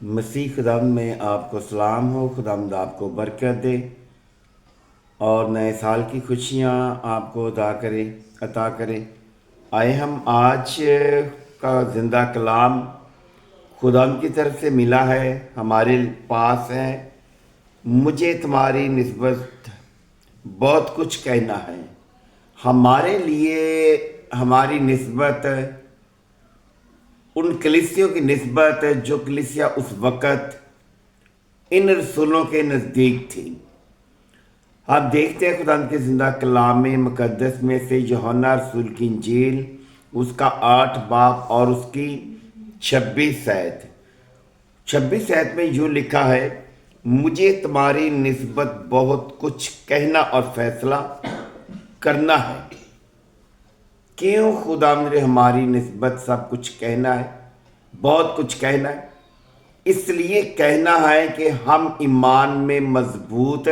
مسیح خداوند میں آپ کو سلام ہو۔ خداوند آپ کو برکت دے اور نئے سال کی خوشیاں آپ کو عطا کرے۔ آئے ہم آج کا زندہ کلام خداوند کی طرف سے ملا ہے، ہمارے پاس ہے۔ مجھے تمہاری نسبت بہت کچھ کہنا ہے۔ ہمارے لیے ہماری نسبت ان کلیسیوں کی نسبت جو کلیسیا اس وقت ان رسولوں کے نزدیک تھی۔ آپ دیکھتے ہیں خدا کے زندہ کلام مقدس میں سے یوحنا رسول کی انجیل اس کا 8 باب اور اس کی 26 آیت 26 آیت میں یوں لکھا ہے، مجھے تمہاری نسبت بہت کچھ کہنا اور فیصلہ کرنا ہے۔ کیوں خدا نے ہماری نسبت سب کچھ کہنا ہے، بہت کچھ کہنا ہے؟ اس لیے کہنا ہے کہ ہم ایمان میں مضبوط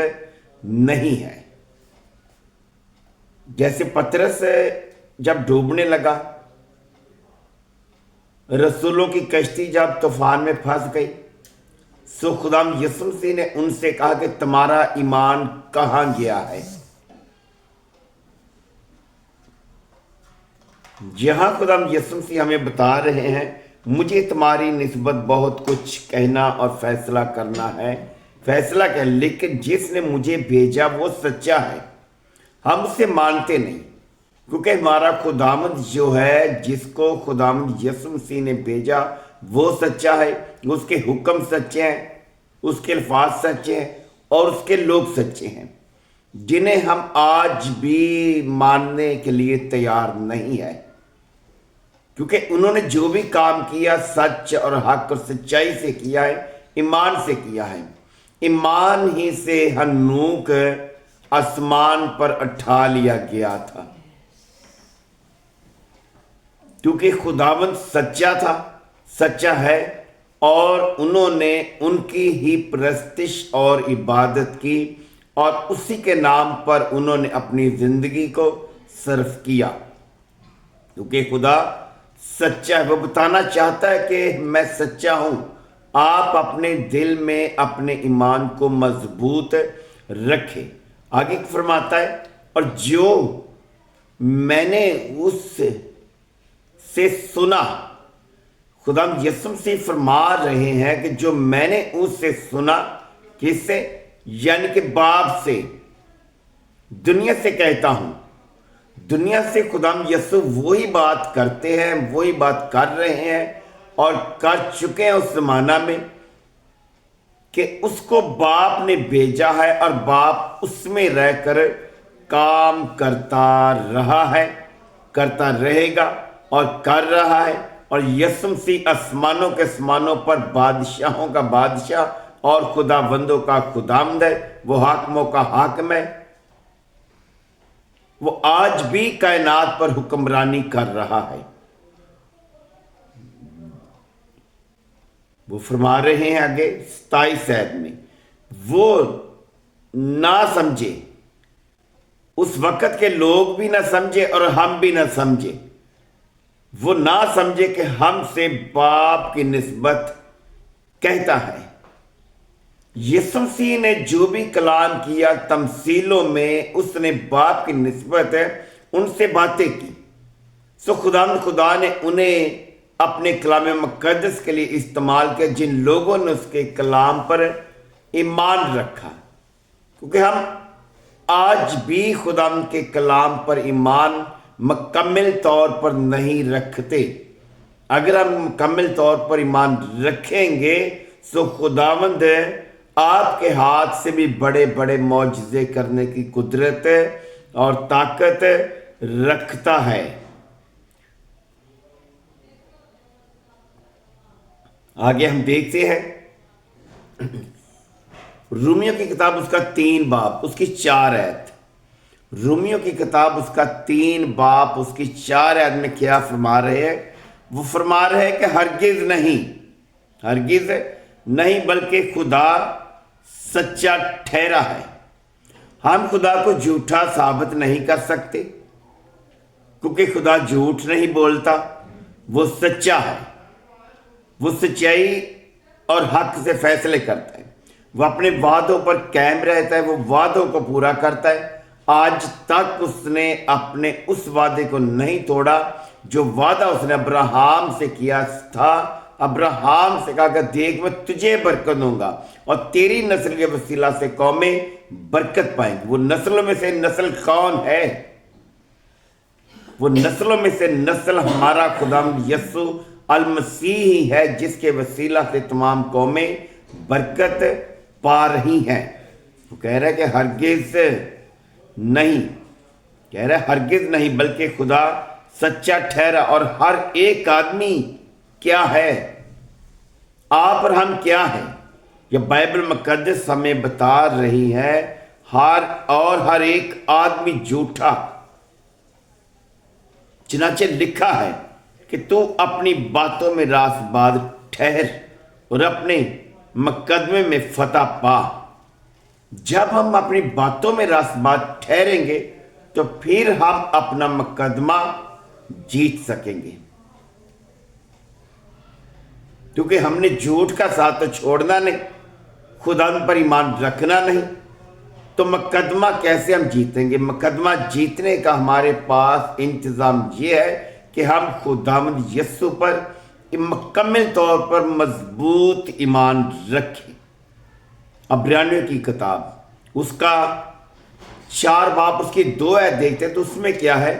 نہیں ہیں۔ جیسے پطرس جب ڈوبنے لگا، رسولوں کی کشتی جب طوفان میں پھنس گئی، سو خدا یسوع مسیح نے ان سے کہا کہ تمہارا ایمان کہاں گیا ہے؟ جہاں خدا یسوع مسیح ہمیں بتا رہے ہیں، مجھے تمہاری نسبت بہت کچھ کہنا اور فیصلہ کرنا ہے۔ فیصلہ کیا؟ لیکن جس نے مجھے بھیجا وہ سچا ہے، ہم اسے مانتے نہیں، کیونکہ ہمارا خداوند جو ہے، جس کو خداوند یسوع مسیح نے بھیجا وہ سچا ہے، اس کے حکم سچے ہیں، اس کے الفاظ سچے ہیں اور اس کے لوگ سچے ہیں، جنہیں ہم آج بھی ماننے کے لیے تیار نہیں ہے، کیونکہ انہوں نے جو بھی کام کیا سچ اور حق اور سچائی سے کیا ہے، ایمان سے کیا ہے۔ ایمان ہی سے ہنوک آسمان پر اٹھا لیا گیا تھا، کیونکہ خداوند سچا تھا، سچا ہے، اور انہوں نے ان کی ہی پرستش اور عبادت کی اور اسی کے نام پر انہوں نے اپنی زندگی کو صرف کیا، کیونکہ خدا سچا ہے۔ وہ بتانا چاہتا ہے کہ میں سچا ہوں۔ آپ اپنے دل میں اپنے ایمان کو مضبوط رکھیں۔ آگے فرماتا ہے، اور جو میں نے اس سے سنا، خدا یسوع مسیح فرما رہے ہیں کہ جو میں نے اس سے سنا، کس سے؟ یعنی کہ باپ سے، دنیا سے کہتا ہوں۔ دنیا سے خدا یسوع وہی بات کرتے ہیں، وہی بات کر رہے ہیں اور کر چکے ہیں اس زمانہ میں، کہ اس کو باپ نے بھیجا ہے اور باپ اس میں رہ کر کام کرتا رہا ہے، کرتا رہے گا اور کر رہا ہے۔ اور یسوع مسیح آسمانوں کے آسمانوں پر بادشاہوں کا بادشاہ اور خداوندوں کا خداوند ہے، وہ حاکموں کا حاکم ہے، وہ آج بھی کائنات پر حکمرانی کر رہا ہے۔ وہ فرما رہے ہیں آگے 27 آیت میں، وہ نہ سمجھے، اس وقت کے لوگ بھی نہ سمجھے اور ہم بھی نہ سمجھے، وہ نہ سمجھے کہ ہم سے باپ کی نسبت کہتا ہے۔ یسوع مسیح نے جو بھی کلام کیا تمثیلوں میں، اس نے باپ کی نسبت ان سے باتیں کی۔ سو خدا نے انہیں اپنے کلام مقدس کے لیے استعمال کیا، جن لوگوں نے اس کے کلام پر ایمان رکھا، کیونکہ ہم آج بھی خدا کے کلام پر ایمان مکمل طور پر نہیں رکھتے۔ اگر ہم مکمل طور پر ایمان رکھیں گے تو خداوند آپ کے ہاتھ سے بھی بڑے بڑے معجزے کرنے کی قدرت اور طاقت رکھتا ہے۔ آگے ہم دیکھتے ہیں رومیوں کی کتاب اس کا 3 باب اس کی 4 آیت۔ رومیوں کی کتاب اس کا 3 باب اس کی 4 آیت میں کیا فرما رہے ہیں؟ وہ فرما رہے ہیں کہ ہرگز نہیں بلکہ خدا سچا ٹھہرا ہے۔ ہم خدا کو جھوٹا ثابت نہیں کر سکتے، کیونکہ خدا جھوٹ نہیں بولتا، وہ سچا ہے، وہ سچائی اور حق سے فیصلے کرتا ہے، وہ اپنے وعدوں پر قائم رہتا ہے، وہ وعدوں کو پورا کرتا ہے۔ آج تک اس نے اپنے اس وعدے کو نہیں توڑا جو وعدہ اس نے ابراہیم سے کیا تھا۔ ابراہیم سے کہا کہ دیکھ میں تجھے برکت دوں گا اور تیری نسل کے وسیلہ سے قومیں برکت پائیں گی۔ وہ نسلوں میں سے نسل کون ہے؟ وہ نسلوں میں سے نسل ہمارا خداوند یسوع المسیح ہی ہے، جس کے وسیلہ سے تمام قومیں برکت پا رہی ہیں۔ وہ کہہ رہا ہے کہ ہرگز نہیں، کہہ رہا ہے ہرگز نہیں، بلکہ خدا سچا ٹھہرا۔ اور ہر ایک آدمی کیا ہے؟ آپ اور ہم کیا ہیں؟ یہ بائبل مقدس ہمیں بتا رہی ہے ہر ایک آدمی جھوٹا۔ چنانچہ لکھا ہے کہ تو اپنی باتوں میں راست باز ٹھہر اور اپنے مقدمے میں فتح پا۔ جب ہم اپنی باتوں میں راست باز ٹھہریں گے تو پھر ہم اپنا مقدمہ جیت سکیں گے، کیونکہ ہم نے جھوٹ کا ساتھ تو چھوڑنا نہیں، خدا پر ایمان رکھنا نہیں، تو مقدمہ کیسے ہم جیتیں گے؟ مقدمہ جیتنے کا ہمارے پاس انتظام یہ ہے کہ ہم خداوند یسوع پر مکمل طور پر مضبوط ایمان رکھیں۔ عبرانیوں کی کتاب اس کا 4 باب اس کی 2 آیت دیکھتے ہیں تو اس میں کیا ہے؟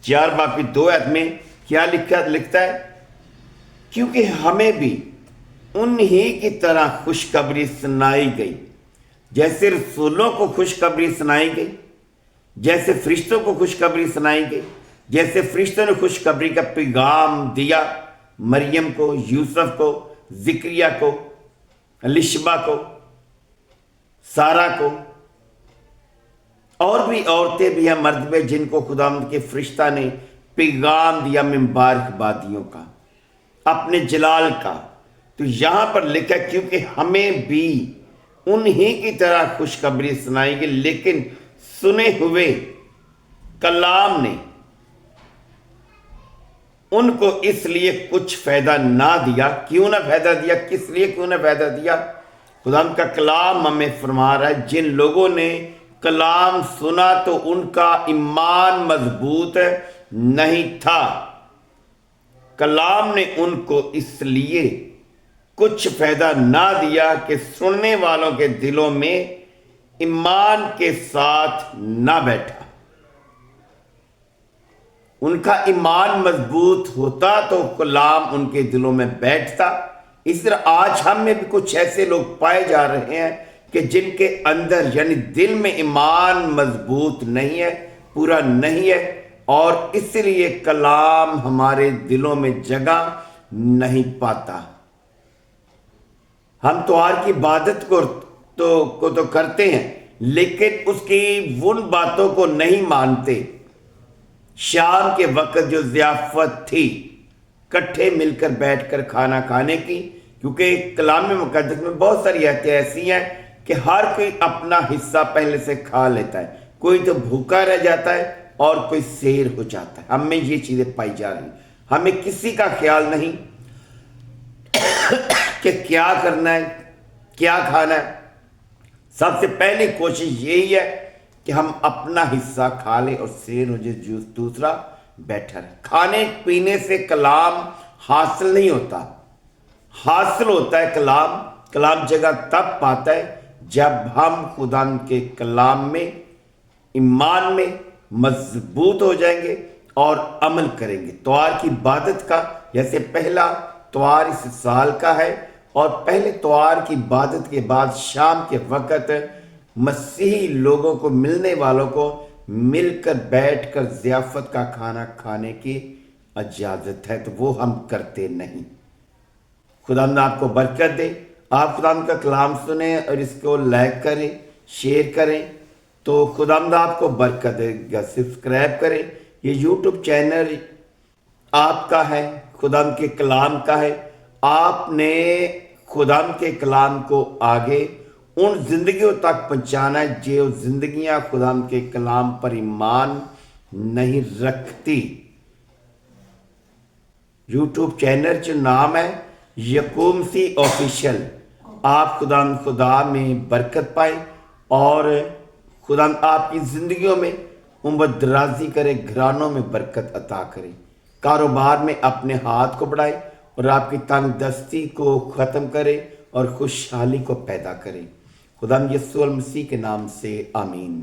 4 باب کی 2 آیت میں کیا لکھتا ہے؟ کیونکہ ہمیں بھی انہی کی طرح خوشخبری سنائی گئی، جیسے رسولوں کو خوشخبری سنائی گئی، جیسے فرشتوں کو خوشخبری سنائی گئی، جیسے فرشتوں نے خوشخبری کا پیغام دیا مریم کو، یوسف کو، زکریا کو، الشبہ کو، سارہ کو، اور بھی عورتیں بھی ہیں، مرد بھی، جن کو خداوند کے فرشتہ نے پیغام دیا مبارکبادیوں کا، اپنے جلال کا۔ تو یہاں پر لکھا ہے کیونکہ ہمیں بھی انہی کی طرح خوشخبری سنائی گئی، لیکن سنے ہوئے کلام نے ان کو اس لیے کچھ فائدہ نہ دیا۔ کیوں نہ فائدہ دیا؟ کس لیے کیوں نہ فائدہ دیا؟ خدا کا کلام ہمیں فرما رہا ہے جن لوگوں نے کلام سنا تو ان کا ایمان مضبوط نہیں تھا۔ کلام نے ان کو اس لیے کچھ فائدہ نہ دیا کہ سننے والوں کے دلوں میں ایمان کے ساتھ نہ بیٹھا۔ ان کا ایمان مضبوط ہوتا تو کلام ان کے دلوں میں بیٹھتا۔ اس طرح آج ہم میں بھی کچھ ایسے لوگ پائے جا رہے ہیں کہ جن کے اندر یعنی دل میں ایمان مضبوط نہیں ہے، پورا نہیں ہے، اور اس لیے کلام ہمارے دلوں میں جگہ نہیں پاتا۔ ہم توار کی عبادت کو تو کرتے ہیں، لیکن اس کی ان باتوں کو نہیں مانتے۔ شام کے وقت جو ضیافت تھی کٹھے مل کر بیٹھ کر کھانا کھانے کی، کیونکہ کلام مقدس میں بہت ساری آیتیں ایسی ہیں کہ ہر کوئی اپنا حصہ پہلے سے کھا لیتا ہے، کوئی تو بھوکا رہ جاتا ہے اور کوئی سیر ہو جاتا ہے۔ ہم میں یہ چیزیں پائی جا رہی ہیں، ہمیں کسی کا خیال نہیں کہ کیا کرنا ہے، کیا کھانا ہے۔ سب سے پہلی کوشش یہی ہے کہ ہم اپنا حصہ کھا لیں اور سیر ہو جائے، دوسرا بیٹھا رہے۔ کھانے پینے سے کلام حاصل نہیں ہوتا، حاصل ہوتا ہے کلام جگہ تب پاتا ہے جب ہم خدا کے کلام میں ایمان میں مضبوط ہو جائیں گے اور عمل کریں گے۔ توار کی عبادت کا جیسے پہلا توار اس سال کا ہے، اور پہلے توار کی عبادت کے بعد شام کے وقت مسیحی لوگوں کو، ملنے والوں کو مل کر بیٹھ کر ضیافت کا کھانا کھانے کی اجازت ہے، تو وہ ہم کرتے نہیں۔ خدا آپ کو برکت دے۔ آپ خدا کا کلام سنیں اور اس کو لائک کریں، شیئر کریں تو خدا آپ کو برکت دے گا۔ سبسکرائب کریں۔ یہ یوٹیوب چینل آپ کا ہے، خدا کے کلام کا ہے۔ آپ نے خدا کے کلام کو آگے ان زندگیوں تک پہنچانا ہے جو زندگیاں خدا کے کلام پر ایمان نہیں رکھتی۔ یوٹیوب چینل جو نام ہے یقوم سی آفیشل، آپ خدا میں برکت پائیں اور خدا آپ کی زندگیوں میں عمر درازی کرے، گھرانوں میں برکت عطا کرے، کاروبار میں اپنے ہاتھ کو بڑھائے اور آپ کی تنگ دستی کو ختم کرے اور خوشحالی کو پیدا کرے۔ خدا یسوع المسیح کے نام سے آمین۔